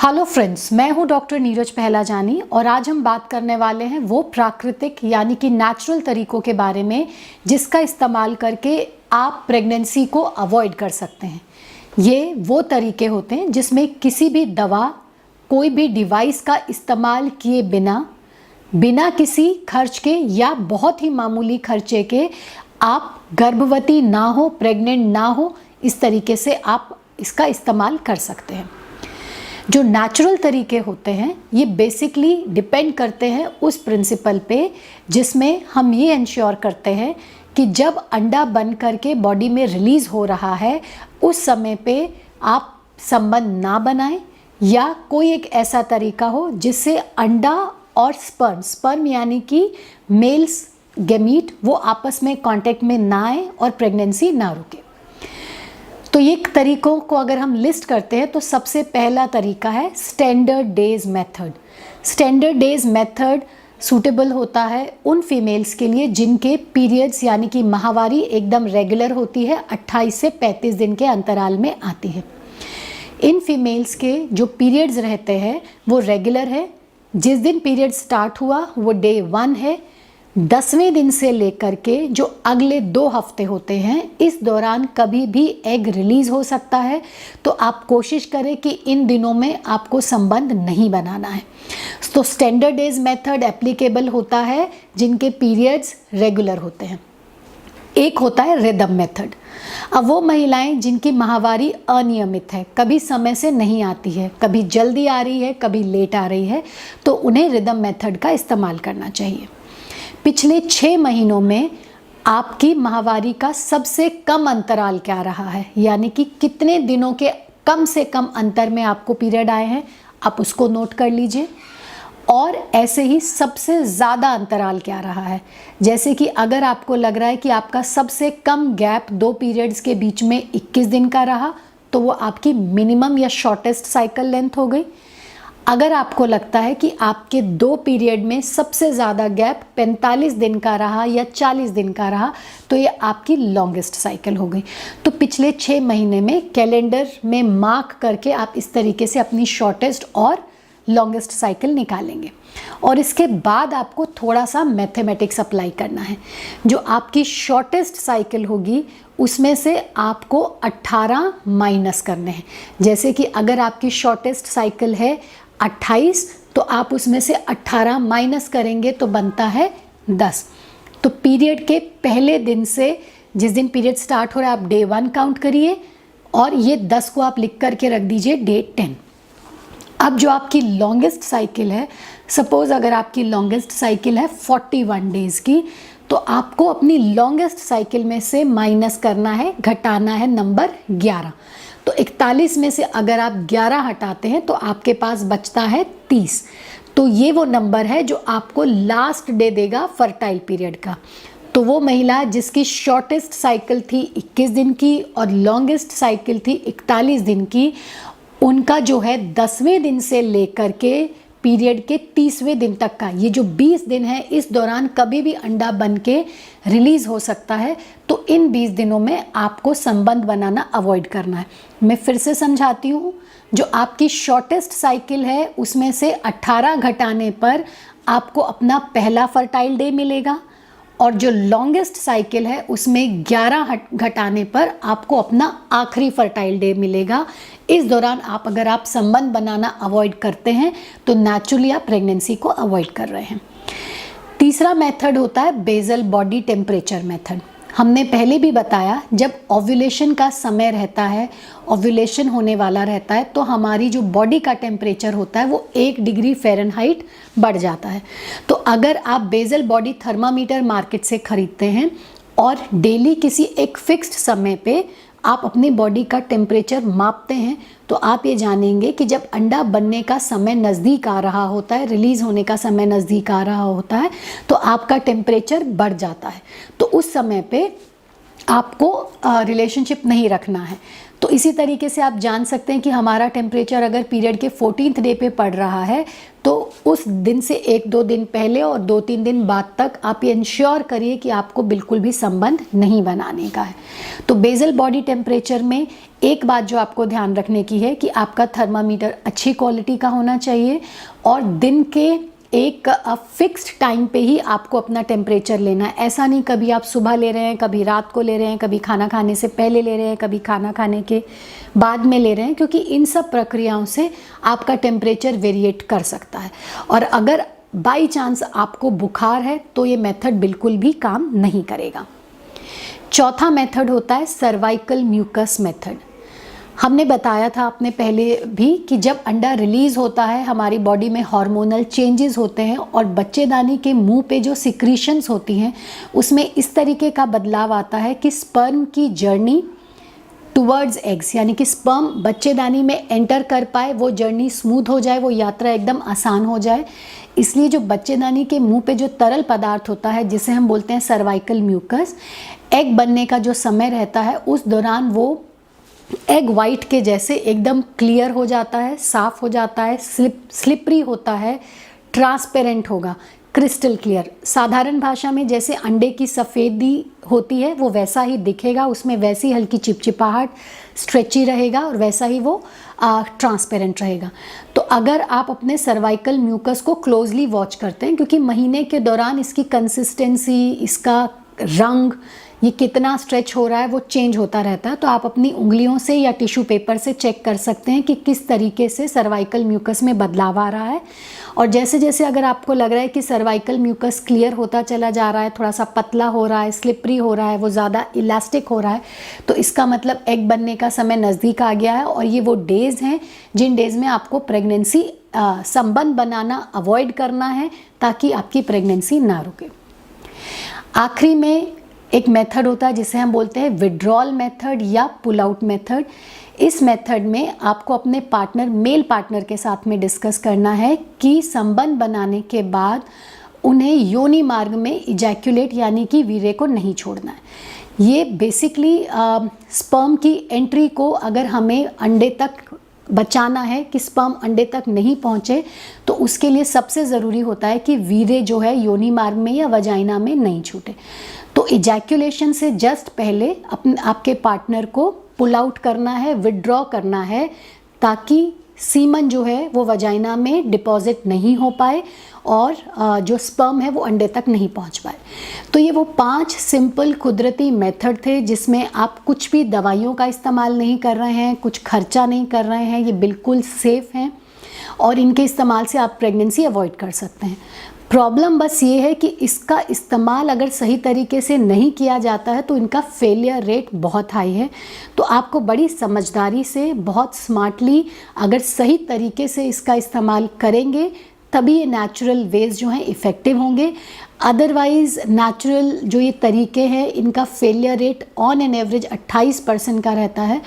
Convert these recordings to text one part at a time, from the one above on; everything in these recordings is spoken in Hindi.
हेलो फ्रेंड्स, मैं हूं डॉक्टर नीरज पहलाजानी और आज हम बात करने वाले हैं वो प्राकृतिक यानी कि नेचुरल तरीकों के बारे में जिसका इस्तेमाल करके आप प्रेगनेंसी को अवॉइड कर सकते हैं। ये वो तरीके होते हैं जिसमें किसी भी दवा, कोई भी डिवाइस का इस्तेमाल किए बिना किसी खर्च के या बहुत ही मामूली खर्चे के आप गर्भवती ना हो, प्रेग्नेंट ना हो, इस तरीके से आप इसका इस्तेमाल कर सकते हैं। जो नेचुरल तरीके होते हैं ये बेसिकली डिपेंड करते हैं उस प्रिंसिपल पे जिसमें हम ये इंश्योर करते हैं कि जब अंडा बन करके बॉडी में रिलीज़ हो रहा है उस समय पे आप संबंध ना बनाएं या कोई एक ऐसा तरीका हो जिससे अंडा और स्पर्म यानी कि मेल्स गैमीट वो आपस में कांटेक्ट में ना आए और प्रेगनेंसी ना रुके। तो ये तरीकों को अगर हम लिस्ट करते हैं तो सबसे पहला तरीका है standard days method. Standard days method suitable होता है उन फीमेल्स के लिए जिनके पीरियड्स यानी कि माहवारी एकदम रेगुलर होती है, 28 से 35 दिन के अंतराल में आती है। इन फीमेल्स के जो पीरियड्स रहते हैं वो रेगुलर है। जिस दिन पीरियड स्टार्ट हुआ वो डे 1 है। 10वें दिन से लेकर के जो अगले 2 हफ्ते होते हैं इस दौरान कभी भी एग रिलीज़ हो सकता है, तो आप कोशिश करें कि इन दिनों में आपको संबंध नहीं बनाना है। तो स्टैंडर्ड डेज मेथड एप्लीकेबल होता है जिनके पीरियड्स रेगुलर होते हैं। एक होता है रिदम मेथड। अब वो महिलाएं जिनकी माहवारी अनियमित है, कभी समय से नहीं आती है, कभी जल्दी आ रही है, कभी लेट आ रही है, तो उन्हें रिदम मेथड का इस्तेमाल करना चाहिए। पिछले 6 महीनों में आपकी माहवारी का सबसे कम अंतराल क्या रहा है, यानी कि कितने दिनों के कम से कम अंतर में आपको पीरियड आए हैं, आप उसको नोट कर लीजिए। और ऐसे ही सबसे ज़्यादा अंतराल क्या रहा है, जैसे कि अगर आपको लग रहा है कि आपका सबसे कम गैप 2 पीरियड्स के बीच में 21 दिन का रहा तो वो आपकी मिनिमम या शॉर्टेस्ट साइकिल लेंथ हो गई। अगर आपको लगता है कि आपके 2 पीरियड में सबसे ज़्यादा गैप 45 दिन का रहा या 40 दिन का रहा तो ये आपकी लॉन्गेस्ट साइकिल हो गई। तो पिछले 6 महीने में कैलेंडर में मार्क करके आप इस तरीके से अपनी शॉर्टेस्ट और लॉन्गेस्ट साइकिल निकालेंगे। और इसके बाद आपको थोड़ा सा मैथमेटिक्स अप्लाई करना है। जो आपकी शॉर्टेस्ट साइकिल होगी उसमें से आपको 18 माइनस करने हैं। जैसे कि अगर आपकी शॉर्टेस्ट साइकिल है 28 तो आप उसमें से 18 माइनस करेंगे तो बनता है 10। तो पीरियड के पहले दिन से जिस दिन पीरियड स्टार्ट हो रहा है आप डे 1 काउंट करिए और ये 10 को आप लिख करके रख दीजिए डे 10। अब जो आपकी लॉन्गेस्ट साइकिल है, सपोज अगर आपकी लॉन्गेस्ट साइकिल है 41 डेज़ की, तो आपको अपनी लॉन्गेस्ट साइकिल में से माइनस करना है, घटाना है नंबर 11। तो 41 में से अगर आप 11 हटाते हैं तो आपके पास बचता है 30। तो ये वो नंबर है जो आपको लास्ट डे देगा फर्टाइल पीरियड का। तो वो महिला जिसकी शॉर्टेस्ट साइकिल थी 21 दिन की और लॉन्गेस्ट साइकिल थी 41 दिन की, उनका जो है 10वें दिन से लेकर के पीरियड के 30वें दिन तक का ये जो 20 दिन है, इस दौरान कभी भी अंडा बन के रिलीज़ हो सकता है। तो इन 20 दिनों में आपको संबंध बनाना अवॉइड करना है। मैं फिर से समझाती हूँ, जो आपकी शॉर्टेस्ट साइकिल है उसमें से 18 घटाने पर आपको अपना पहला फर्टाइल डे मिलेगा और जो लॉन्गेस्ट साइकिल है उसमें 11 घटाने पर आपको अपना आखिरी फर्टाइल डे मिलेगा। इस दौरान अगर आप संबंध बनाना अवॉइड करते हैं तो नेचुरली आप प्रेगनेंसी को अवॉइड कर रहे हैं। तीसरा मेथड होता है बेसल बॉडी टेम्परेचर मेथड। हमने पहले भी बताया, जब ओव्यूलेशन का समय रहता है, ओव्यूलेशन होने वाला रहता है, तो हमारी जो बॉडी का टेम्परेचर होता है वो 1 डिग्री फ़ारेनहाइट बढ़ जाता है। तो अगर आप बेसल बॉडी थर्मामीटर मार्केट से ख़रीदते हैं और डेली किसी एक फिक्स्ड समय पे आप अपनी बॉडी का टेम्परेचर मापते हैं तो आप ये जानेंगे कि जब अंडा बनने का समय नज़दीक आ रहा होता है, रिलीज़ होने का समय नज़दीक आ रहा होता है, तो आपका टेम्परेचर बढ़ जाता है। तो उस समय पे आपको रिलेशनशिप नहीं रखना है। तो तो इसी तरीके से आप जान सकते हैं कि हमारा टेम्परेचर अगर पीरियड के 14th डे पे पड़ रहा है तो उस दिन से 1-2 दिन पहले और 2-3 दिन बाद तक आप ये इंश्योर करिए कि आपको बिल्कुल भी संबंध नहीं बनाने का है। तो बेसल बॉडी टेम्परेचर में एक बात जो आपको ध्यान रखने की है कि आपका थर्मामीटर अच्छी क्वालिटी का होना चाहिए और दिन के एक फिक्स्ड टाइम पे ही आपको अपना टेम्परेचर लेना है। ऐसा नहीं कभी आप सुबह ले रहे हैं, कभी रात को ले रहे हैं, कभी खाना खाने से पहले ले रहे हैं, कभी खाना खाने के बाद में ले रहे हैं, क्योंकि इन सब प्रक्रियाओं से आपका टेम्परेचर वेरिएट कर सकता है। और अगर बाई चांस आपको बुखार है तो ये मेथड बिल्कुल भी काम नहीं करेगा। चौथा मेथड होता है सर्वाइकल म्यूकस मेथड। हमने बताया था आपने पहले भी कि जब अंडा रिलीज़ होता है हमारी बॉडी में हार्मोनल चेंजेस होते हैं और बच्चेदानी के मुंह पे जो सिक्रीशंस होती हैं उसमें इस तरीके का बदलाव आता है कि स्पर्म की जर्नी टुवर्ड्स एग्स, यानी कि स्पर्म बच्चेदानी में एंटर कर पाए, वो जर्नी स्मूथ हो जाए, वो यात्रा एकदम आसान हो जाए। इसलिए जो बच्चेदानी के मुंह पे जो तरल पदार्थ होता है जिसे हम बोलते हैं सर्वाइकल म्यूकस, एग बनने का जो समय रहता है उस दौरान वो एग वाइट के जैसे एकदम क्लियर हो जाता है, साफ हो जाता है, स्लिपरी होता है, ट्रांसपेरेंट होगा, क्रिस्टल क्लियर। साधारण भाषा में जैसे अंडे की सफ़ेदी होती है वो वैसा ही दिखेगा, उसमें वैसी हल्की चिपचिपाहट, स्ट्रेची रहेगा और वैसा ही वो ट्रांसपेरेंट रहेगा। तो अगर आप अपने सर्वाइकल म्यूकस को क्लोजली वॉच करते हैं, क्योंकि महीने के दौरान इसकी कंसिस्टेंसी, इसका रंग, ये कितना स्ट्रेच हो रहा है वो चेंज होता रहता है, तो आप अपनी उंगलियों से या टिश्यू पेपर से चेक कर सकते हैं कि किस तरीके से सर्वाइकल म्यूकस में बदलाव आ रहा है। और जैसे जैसे अगर आपको लग रहा है कि सर्वाइकल म्यूकस क्लियर होता चला जा रहा है, थोड़ा सा पतला हो रहा है, स्लिपरी हो रहा है, वो ज़्यादा इलास्टिक हो रहा है, तो इसका मतलब एग बनने का समय नज़दीक आ गया है और ये वो डेज़ हैं जिन डेज़ में आपको प्रेगनेंसी संबंध बनाना अवॉइड करना है ताकि आपकी प्रेगनेंसी ना रुके। आखिरी में एक मेथड होता है जिसे हम बोलते हैं विड्रॉल मेथड या पुल आउट मेथड। इस मेथड में आपको अपने पार्टनर, मेल पार्टनर के साथ में डिस्कस करना है कि संबंध बनाने के बाद उन्हें योनि मार्ग में इजैक्यूलेट यानी कि वीर्य को नहीं छोड़ना है। ये बेसिकली स्पर्म की एंट्री को अगर हमें अंडे तक बचाना है कि स्पर्म अंडे तक नहीं पहुँचे, तो उसके लिए सबसे ज़रूरी होता है कि वीर्य जो है योनि मार्ग में या वजाइना में नहीं छूटे। तो इजैक्यूलेशन से जस्ट पहले आपके पार्टनर को पुल आउट करना है, विड्रॉ करना है, ताकि सीमन जो है वो वजाइना में डिपॉजिट नहीं हो पाए और जो स्पर्म है वो अंडे तक नहीं पहुंच पाए। तो ये वो 5 सिंपल कुदरती मेथड थे जिसमें आप कुछ भी दवाइयों का इस्तेमाल नहीं कर रहे हैं, कुछ खर्चा नहीं कर रहे हैं, ये बिल्कुल सेफ़ हैं और इनके इस्तेमाल से आप प्रेगनेंसी अवॉइड कर सकते हैं। प्रॉब्लम बस ये है कि इसका इस्तेमाल अगर सही तरीके से नहीं किया जाता है तो इनका फेलियर रेट बहुत हाई है। तो आपको बड़ी समझदारी से, बहुत स्मार्टली अगर सही तरीके से इसका इस्तेमाल करेंगे तभी ये नेचुरल वेज जो हैं इफ़ेक्टिव होंगे। अदरवाइज़ नेचुरल जो ये तरीके हैं इनका failure rate on an average 28% का रहता है।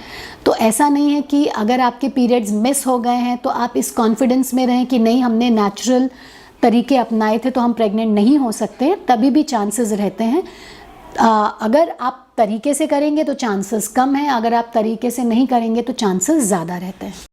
तो ऐसा नहीं है कि अगर आपके पीरियड्स मिस हो गए हैं तो आप इस कॉन्फिडेंस में रहें कि नहीं हमने नेचुरल तरीके अपनाए थे तो हम प्रेग्नेंट नहीं हो सकते, तभी भी चांसेस रहते हैं। अगर आप तरीके से करेंगे तो चांसेस कम है, अगर आप तरीके से नहीं करेंगे तो चांसेस ज़्यादा रहते हैं।